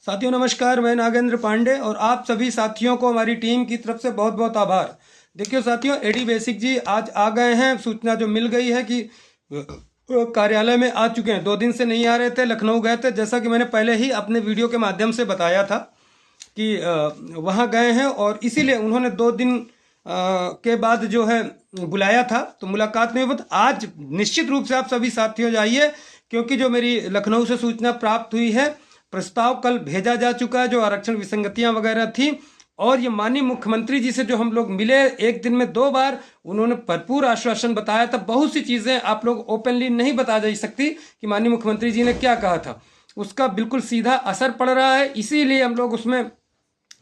साथियों नमस्कार, मैं नागेंद्र पांडे और आप सभी साथियों को हमारी टीम की तरफ से बहुत बहुत आभार। देखिए साथियों, एडी बेसिक जी आज आ गए हैं। सूचना जो मिल गई है कि कार्यालय में आ चुके हैं। 2 दिन से नहीं आ रहे थे, लखनऊ गए थे। जैसा कि मैंने पहले ही अपने वीडियो के माध्यम से बताया था कि वहाँ गए हैं और इसीलिए उन्होंने 2 दिन के बाद जो है बुलाया था, तो मुलाकात नहीं हुई। आज निश्चित रूप से आप सभी साथियों जाइए, क्योंकि जो मेरी लखनऊ से सूचना प्राप्त हुई है, प्रस्ताव कल भेजा जा चुका है। जो आरक्षण विसंगतियां वगैरह थी, और ये माननीय मुख्यमंत्री जी से जो हम लोग मिले, एक दिन में 2 बार उन्होंने भरपूर आश्वासन बताया था। बहुत सी चीजें आप लोग ओपनली नहीं बता जा सकती कि माननीय मुख्यमंत्री जी ने क्या कहा था, उसका बिल्कुल सीधा असर पड़ रहा है। इसीलिए हम लोग उसमें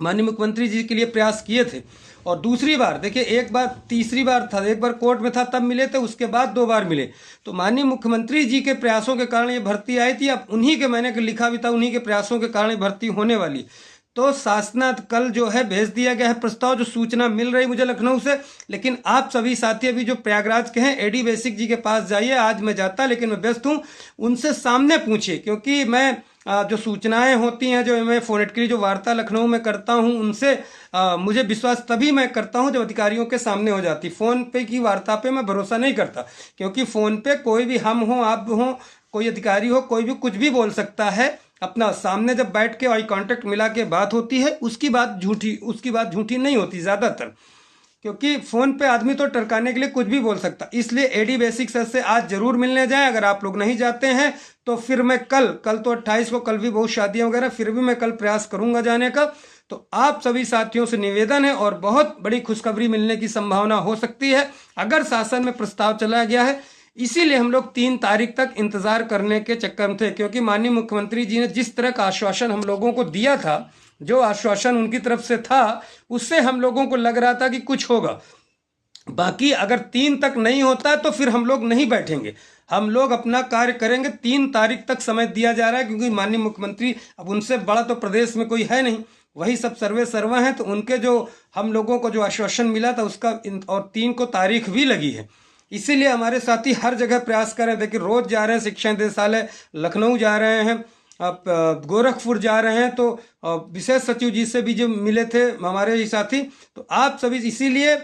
माननीय मुख्यमंत्री जी के लिए प्रयास किए थे। और दूसरी बार देखिए, एक बार तीसरी बार था, एक बार कोर्ट में था तब मिले थे, उसके बाद 2 बार मिले। तो माननीय मुख्यमंत्री जी के प्रयासों के कारण ये भर्ती आई थी। अब उन्हीं के, मैंने लिखा भी था, उन्हीं के प्रयासों के कारण भर्ती होने वाली। तो शासनार्थ कल जो है भेज दिया गया है प्रस्ताव, जो सूचना मिल रही मुझे लखनऊ से। लेकिन आप सभी साथी अभी जो प्रयागराज के हैं, एडी बेसिक जी के पास जाइए। आज मैं जाता, लेकिन मैं व्यस्त हूँ। उनसे सामने पूछिए, क्योंकि मैं जो सूचनाएं होती हैं, जो मैं फोनेट के लिए जो वार्ता लखनऊ में करता हूं, उनसे मुझे विश्वास तभी मैं करता हूं जब अधिकारियों के सामने हो जाती। फोन पे की वार्ता पे मैं भरोसा नहीं करता, क्योंकि फोन पे कोई भी, हम हो, आप हो, कोई अधिकारी हो, कोई भी कुछ भी बोल सकता है। अपना सामने जब बैठ के आई कांटेक्ट मिला के बात होती है, उसकी बात झूठी नहीं होती ज्यादातर। क्योंकि फोन पे आदमी तो टरकाने के लिए कुछ भी बोल सकता। इसलिए एडी बेसिक सर से आज जरूर मिलने जाएं। अगर आप लोग नहीं जाते हैं तो फिर मैं कल तो 28 को, कल भी बहुत शादियां वगैरह, फिर भी मैं कल प्रयास करूंगा जाने का। तो आप सभी साथियों से निवेदन है, और बहुत बड़ी खुशखबरी मिलने की संभावना हो सकती है अगर शासन में प्रस्ताव चला गया है। इसीलिए हम लोग 3 तारीख तक इंतजार करने के चक्कर में थे, क्योंकि माननीय मुख्यमंत्री जी ने जिस तरह का आश्वासन हम लोगों को दिया था, जो आश्वासन उनकी तरफ से था, उससे हम लोगों को लग रहा था कि कुछ होगा। बाकी अगर 3 तक नहीं होता तो फिर हम लोग नहीं बैठेंगे, हम लोग अपना कार्य करेंगे। 3 तारीख तक समय दिया जा रहा है, क्योंकि माननीय मुख्यमंत्री, अब उनसे बड़ा तो प्रदेश में कोई है नहीं, वही सब सर्वे सर्वा हैं। तो उनके जो, हम लोगों को जो आश्वासन मिला था उसका, और 3 को तारीख भी लगी है। इसीलिए हमारे साथी हर जगह प्रयास कर रहे हैं। देखिए, रोज जा रहे हैं, शिक्षा निदेशालय लखनऊ जा रहे हैं, आप गोरखपुर जा रहे हैं। तो विशेष सचिव जी से भी जो मिले थे हमारे ही साथी। तो आप सभी, इसीलिए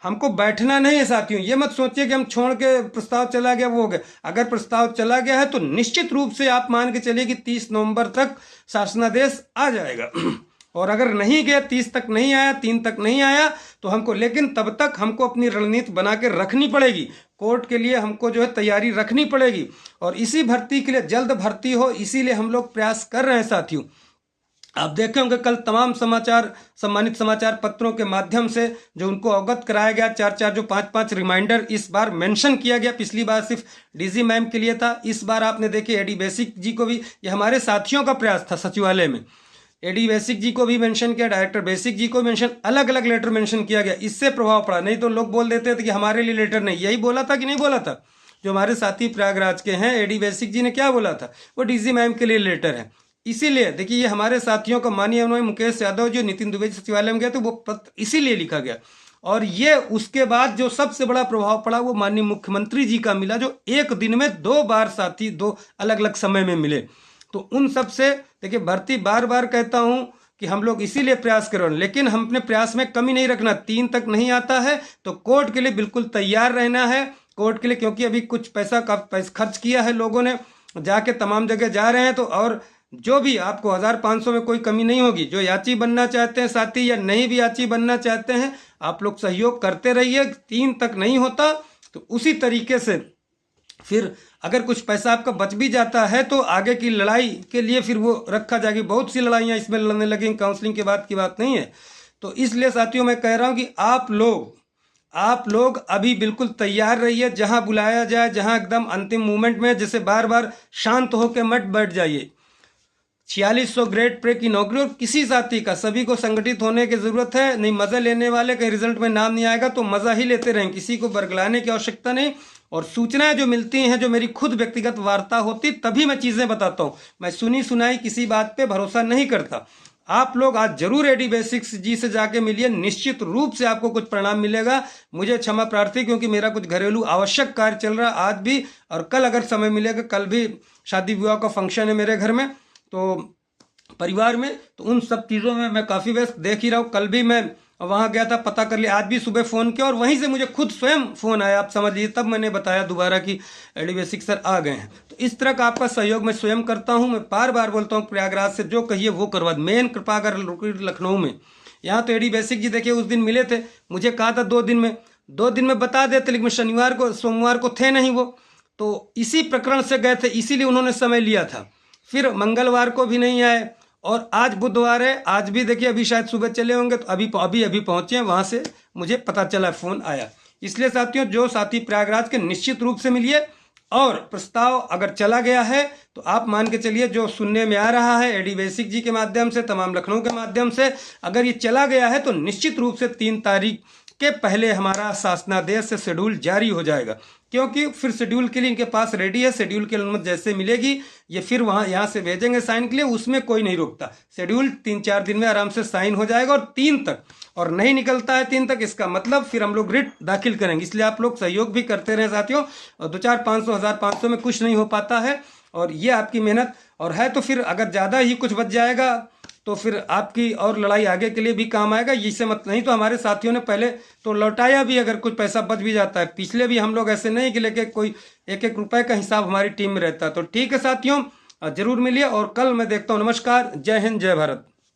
हमको बैठना नहीं है साथियों। ये मत सोचिए कि हम छोड़ के प्रस्ताव चला गया वो हो गया। अगर प्रस्ताव चला गया है तो निश्चित रूप से आप मान के चलिए कि 30 नवंबर तक शासनादेश आ जाएगा। और अगर नहीं गया, 30 तक नहीं आया, 3 तक नहीं आया, तो हमको, लेकिन तब तक हमको अपनी रणनीति बना के रखनी पड़ेगी। कोर्ट के लिए हमको जो है तैयारी रखनी पड़ेगी, और इसी भर्ती के लिए जल्द भर्ती हो, इसीलिए हम लोग प्रयास कर रहे हैं साथियों। आप देखे होंगे कल तमाम समाचार, सम्मानित समाचार पत्रों के माध्यम से जो उनको अवगत कराया गया, 4 जो 5 रिमाइंडर इस बार मेंशन किया गया। पिछली बार सिर्फ डीजी मैम के लिए था, इस बार आपने देखे एडी बेसिक जी को भी, ये हमारे साथियों का प्रयास था सचिवालय में। एडी बेसिक जी को भी मेंशन किया, डायरेक्टर बेसिक जी को मेंशन, अलग अलग लेटर मेंशन किया गया। इससे प्रभाव पड़ा। नहीं तो लोग बोल देते थे कि हमारे लिए लेटर नहीं। यही बोला था कि नहीं बोला था? जो हमारे साथी प्रयागराज के हैं, एडी बेसिक जी ने क्या बोला था? वो डीजी मैम के लिए लेटर है। इसीलिए देखिए, ये हमारे साथियों का, माननीय मुकेश यादव जो नितिन दुबे सचिवालय में गए थे, वो पत्र इसीलिए लिखा गया। और ये उसके बाद जो सबसे बड़ा प्रभाव पड़ा वो माननीय मुख्यमंत्री जी का मिला, जो एक दिन में 2 बार साथी, 2 अलग अलग समय में मिले। तो उन सब से देखिए, भर्ती, बार बार कहता हूं कि हम लोग इसीलिए प्रयास कर रहे हैं, लेकिन हम अपने प्रयास में कमी नहीं रखना। 3 तक नहीं आता है तो कोर्ट के लिए बिल्कुल तैयार रहना है। कोर्ट के लिए, क्योंकि अभी कुछ पैसा खर्च किया है लोगों ने, जाके तमाम जगह जा रहे हैं। तो और जो भी आपको 1500 में कोई कमी नहीं होगी। जो याची बनना चाहते हैं साथी, या नहीं भी याची बनना चाहते हैं, आप लोग सहयोग करते रहिए। 3 तक नहीं होता तो उसी तरीके से फिर अगर कुछ पैसा आपका बच भी जाता है तो आगे की लड़ाई के लिए फिर वो रखा जाएगी। बहुत सी लड़ाइयाँ इसमें लड़ने लगेंगी, काउंसलिंग के बाद की बात नहीं है। तो इसलिए साथियों मैं कह रहा हूँ कि आप लोग अभी बिल्कुल तैयार रहिए। जहां बुलाया जाए, जहां एकदम अंतिम मूवमेंट में, जैसे बार बार शांत होकर मत बैठ जाइए। 4600 ग्रेड प्रे की नौकरी, और किसी साथी का, सभी को संगठित होने की जरूरत है। नहीं मजा लेने वाले, कहीं रिजल्ट में नाम नहीं आएगा तो मजा ही लेते रहें, किसी को बरगलाने की आवश्यकता नहीं। और सूचनाएं जो मिलती हैं, जो मेरी खुद व्यक्तिगत वार्ता होती, तभी मैं चीजें बताता हूं। मैं सुनी सुनाई किसी बात पे भरोसा नहीं करता। आप लोग आज जरूर एडी बेसिक्स जी से जाके मिलिए, निश्चित रूप से आपको कुछ परिणाम मिलेगा। मुझे क्षमा प्रार्थी, क्योंकि मेरा कुछ घरेलू आवश्यक कार्य चल रहा है आज भी, और कल अगर समय मिलेगा, कल भी शादी विवाह का फंक्शन है मेरे घर में, तो परिवार में, तो उन सब चीज़ों में मैं काफ़ी व्यस्त देख ही रहा हूँ। कल भी मैं वहाँ गया था, पता कर लिया, आज भी सुबह फ़ोन किया और वहीं से मुझे खुद स्वयं फ़ोन आया, आप समझ लीजिए, तब मैंने बताया दोबारा कि एडी बेसिक सर आ गए हैं। तो इस तरह का आपका सहयोग मैं स्वयं करता हूँ। मैं बार बार बोलता हूँ प्रयागराज से जो कहिए वो करवा। मेन कृपा अगर लखनऊ में, यहाँ तो एडी बेसिक जी देखिए उस दिन मिले थे, मुझे कहा था 2 दिन में बता देते, लेकिन शनिवार को सोमवार को थे नहीं वो, तो इसी प्रकरण से गए थे, इसीलिए उन्होंने समय लिया था। फिर मंगलवार को भी नहीं आए और आज बुधवार है, आज भी देखिए अभी शायद सुबह चले होंगे, तो अभी पहुंचे हैं, वहां से मुझे पता चला, फोन आया। इसलिए साथियों, जो साथी प्रयागराज के निश्चित रूप से मिलिए, और प्रस्ताव अगर चला गया है तो आप मान के चलिए, जो सुनने में आ रहा है एडी बेसिक जी के माध्यम से, तमाम लखनऊ के माध्यम से, अगर ये चला गया है तो निश्चित रूप से 3 तारीख के पहले हमारा शासनादेश से शेड्यूल जारी हो जाएगा, क्योंकि फिर शेड्यूल के लिए इनके पास रेडी है। शेड्यूल की अनुमति जैसे मिलेगी, ये फिर वहाँ यहाँ से भेजेंगे साइन के लिए, उसमें कोई नहीं रोकता। शेड्यूल 3-4 दिन में आराम से साइन हो जाएगा, और 3 तक, और नहीं निकलता है 3 तक, इसका मतलब फिर हम लोग रिट दाखिल करेंगे। इसलिए आप लोग सहयोग भी करते रहे साथियों, और 2-4-500 1500 में कुछ नहीं हो पाता है, और ये आपकी मेहनत और है। तो फिर अगर ज़्यादा ही कुछ बच जाएगा तो फिर आपकी और लड़ाई आगे के लिए भी काम आएगा, इससे मत, नहीं तो हमारे साथियों ने पहले तो लौटाया भी, अगर कुछ पैसा बच भी जाता है। पिछले भी हम लोग ऐसे नहीं कि लेके कोई 1-1 रुपए का हिसाब हमारी टीम में रहता है। तो ठीक है साथियों, जरूर मिलिए, और कल मैं देखता हूँ। नमस्कार, जय हिंद, जय भारत।